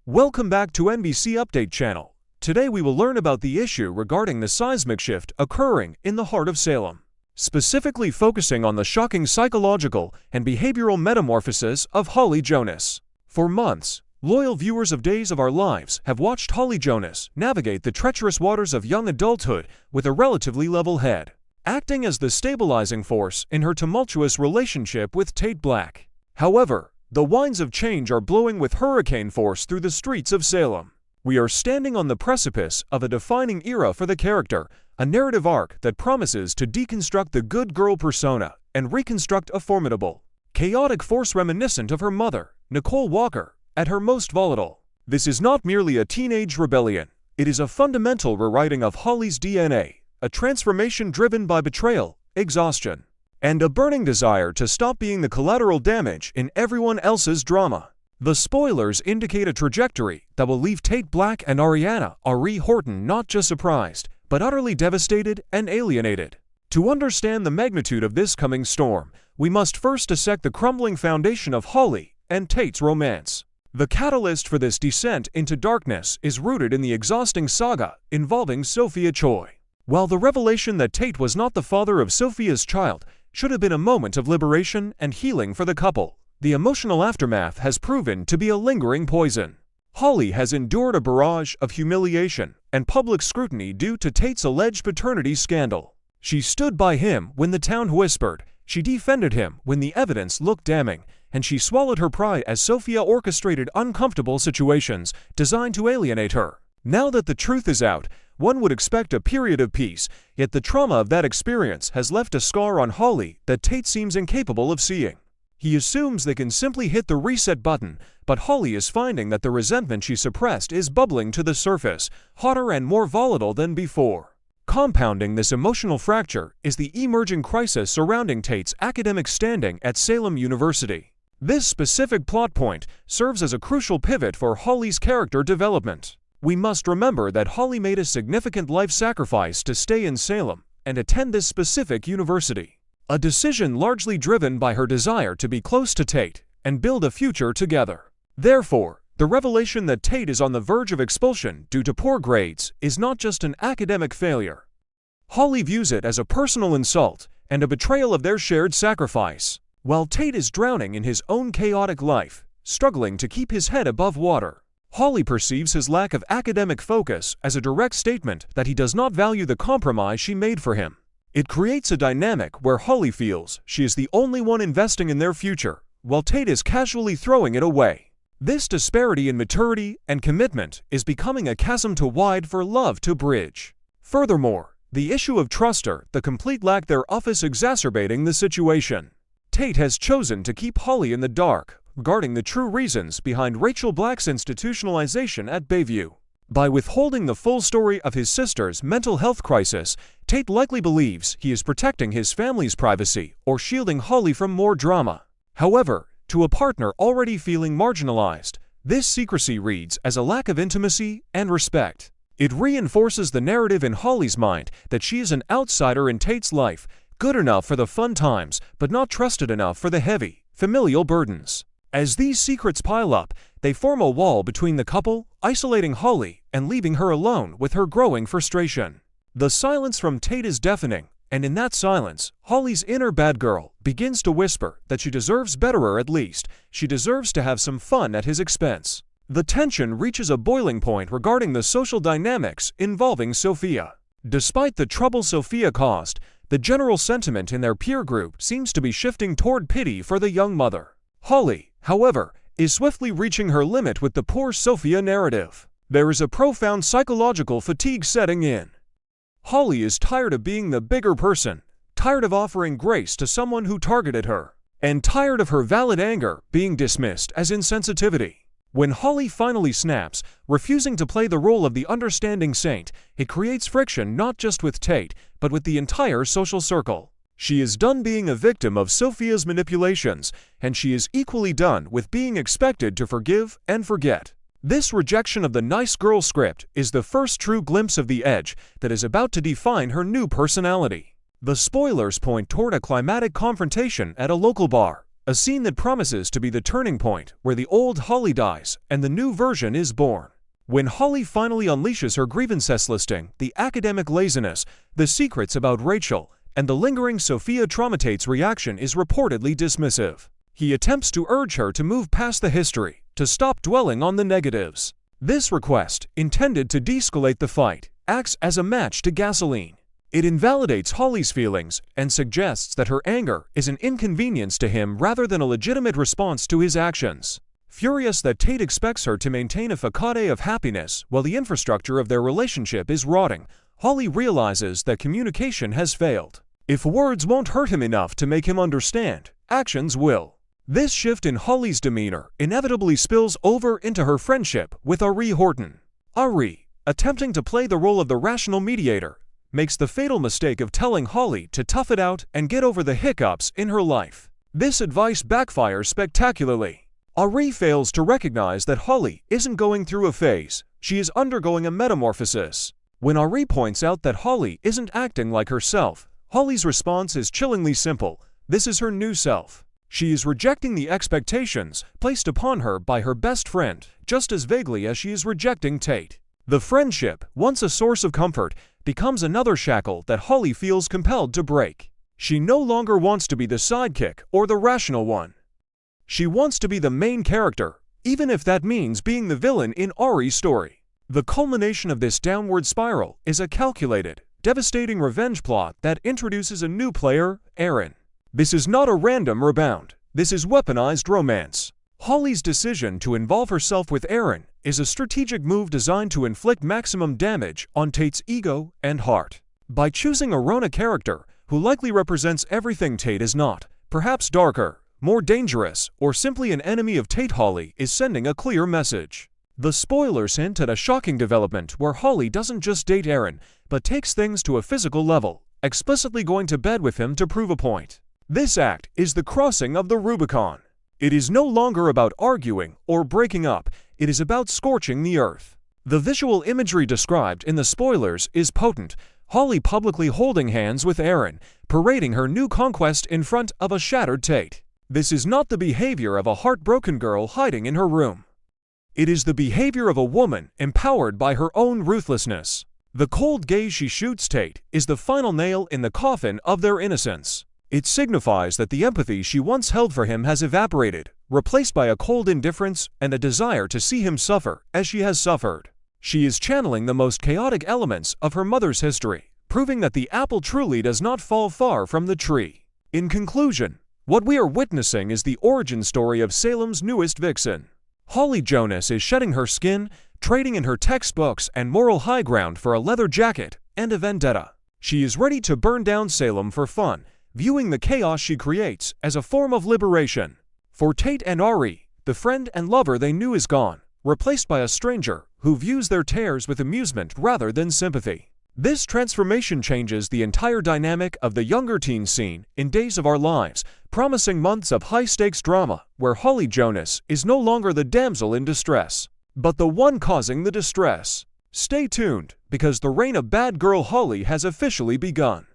Welcome back to NBC Update channel. Today we will learn about the issue regarding the seismic shift occurring in the heart of Salem, specifically focusing on the shocking psychological and behavioral metamorphosis of Holly Jonas. For months, loyal viewers of Days of Our Lives have watched Holly Jonas navigate the treacherous waters of young adulthood with a relatively level head, acting as the stabilizing force in her tumultuous relationship with Tate Black. However, the winds of change are blowing with hurricane force through the streets of Salem. We are standing on the precipice of a defining era for the character, a narrative arc that promises to deconstruct the good girl persona and reconstruct a formidable, chaotic force reminiscent of her mother, Nicole Walker, at her most volatile. This is not merely a teenage rebellion. It is a fundamental rewriting of Holly's DNA, a transformation driven by betrayal, exhaustion, and a burning desire to stop being the collateral damage in everyone else's drama. The spoilers indicate a trajectory that will leave Tate Black and Ari Horton not just surprised, but utterly devastated and alienated. To understand the magnitude of this coming storm, we must first dissect the crumbling foundation of Holly and Tate's romance. The catalyst for this descent into darkness is rooted in the exhausting saga involving Sophia Choi. While the revelation that Tate was not the father of Sophia's child should have been a moment of liberation and healing for the couple, the emotional aftermath has proven to be a lingering poison. Holly has endured a barrage of humiliation and public scrutiny due to Tate's alleged paternity scandal. She stood by him when the town whispered, she defended him when the evidence looked damning, and she swallowed her pride as Sophia orchestrated uncomfortable situations designed to alienate her. Now that the truth is out, one would expect a period of peace, yet the trauma of that experience has left a scar on Holly that Tate seems incapable of seeing. He assumes they can simply hit the reset button, but Holly is finding that the resentment she suppressed is bubbling to the surface, hotter and more volatile than before. Compounding this emotional fracture is the emerging crisis surrounding Tate's academic standing at Salem University. This specific plot point serves as a crucial pivot for Holly's character development. We must remember that Holly made a significant life sacrifice to stay in Salem and attend this specific university, a decision largely driven by her desire to be close to Tate and build a future together. Therefore, the revelation that Tate is on the verge of expulsion due to poor grades is not just an academic failure. Holly views it as a personal insult and a betrayal of their shared sacrifice. While Tate is drowning in his own chaotic life, struggling to keep his head above water, Holly perceives his lack of academic focus as a direct statement that he does not value the compromise she made for him. It creates a dynamic where Holly feels she is the only one investing in their future, while Tate is casually throwing it away. This disparity in maturity and commitment is becoming a chasm too wide for love to bridge. Furthermore, the issue of trust or the complete lack thereof is exacerbating the situation. Tate has chosen to keep Holly in the dark regarding the true reasons behind Rachel Black's institutionalization at Bayview. By withholding the full story of his sister's mental health crisis, Tate likely believes he is protecting his family's privacy or shielding Holly from more drama. However, to a partner already feeling marginalized, this secrecy reads as a lack of intimacy and respect. It reinforces the narrative in Holly's mind that she is an outsider in Tate's life, good enough for the fun times, but not trusted enough for the heavy, familial burdens. As these secrets pile up, they form a wall between the couple, isolating Holly and leaving her alone with her growing frustration. The silence from Tate is deafening, and in that silence, Holly's inner bad girl begins to whisper that she deserves better, or at least, she deserves to have some fun at his expense. The tension reaches a boiling point regarding the social dynamics involving Sophia. Despite the trouble Sophia caused, the general sentiment in their peer group seems to be shifting toward pity for the young mother. Holly, however, is swiftly reaching her limit with the poor Sophia narrative. There is a profound psychological fatigue setting in. Holly is tired of being the bigger person, tired of offering grace to someone who targeted her, and tired of her valid anger being dismissed as insensitivity. When Holly finally snaps, refusing to play the role of the understanding saint, it creates friction not just with Tate, but with the entire social circle. She is done being a victim of Sophia's manipulations, and she is equally done with being expected to forgive and forget. This rejection of the nice girl script is the first true glimpse of the edge that is about to define her new personality. The spoilers point toward a climatic confrontation at a local bar, a scene that promises to be the turning point where the old Holly dies and the new version is born. When Holly finally unleashes her grievances listing the academic laziness, the secrets about Rachel, and the lingering Sophia trauma, Tate's reaction is reportedly dismissive. He attempts to urge her to move past the history, to stop dwelling on the negatives. This request, intended to de-escalate the fight, acts as a match to gasoline. It invalidates Holly's feelings and suggests that her anger is an inconvenience to him rather than a legitimate response to his actions. Furious that Tate expects her to maintain a facade of happiness while the infrastructure of their relationship is rotting, Holly realizes that communication has failed. If words won't hurt him enough to make him understand, actions will. This shift in Holly's demeanor inevitably spills over into her friendship with Ari Horton. Ari, attempting to play the role of the rational mediator, makes the fatal mistake of telling Holly to tough it out and get over the hiccups in her life. This advice backfires spectacularly. Ari fails to recognize that Holly isn't going through a phase, she is undergoing a metamorphosis. When Ari points out that Holly isn't acting like herself, Holly's response is chillingly simple: this is her new self. She is rejecting the expectations placed upon her by her best friend, just as vaguely as she is rejecting Tate. The friendship, once a source of comfort, becomes another shackle that Holly feels compelled to break. She no longer wants to be the sidekick or the rational one. She wants to be the main character, even if that means being the villain in Ari's story. The culmination of this downward spiral is a calculated, devastating revenge plot that introduces a new player, Aaron. This is not a random rebound. This is weaponized romance. Holly's decision to involve herself with Aaron is a strategic move designed to inflict maximum damage on Tate's ego and heart. By choosing a Rona character who likely represents everything Tate is not, perhaps darker, more dangerous, or simply an enemy of Tate, Holly is sending a clear message. The spoilers hint at a shocking development where Holly doesn't just date Aaron, but takes things to a physical level, explicitly going to bed with him to prove a point. This act is the crossing of the Rubicon. It is no longer about arguing or breaking up, it is about scorching the earth. The visual imagery described in the spoilers is potent: Holly publicly holding hands with Aaron, parading her new conquest in front of a shattered Tate. This is not the behavior of a heartbroken girl hiding in her room. It is the behavior of a woman empowered by her own ruthlessness. The cold gaze she shoots Tate is the final nail in the coffin of their innocence. It signifies that the empathy she once held for him has evaporated, replaced by a cold indifference and a desire to see him suffer as she has suffered. She is channeling the most chaotic elements of her mother's history, proving that the apple truly does not fall far from the tree. In conclusion, what we are witnessing is the origin story of Salem's newest vixen. Holly Jonas is shedding her skin, trading in her textbooks and moral high ground for a leather jacket and a vendetta. She is ready to burn down Salem for fun, viewing the chaos she creates as a form of liberation. For Tate and Ari, the friend and lover they knew is gone, replaced by a stranger who views their tears with amusement rather than sympathy. This transformation changes the entire dynamic of the younger teen scene in Days of Our Lives, promising months of high-stakes drama where Holly Jonas is no longer the damsel in distress, but the one causing the distress. Stay tuned, because the reign of bad girl Holly has officially begun.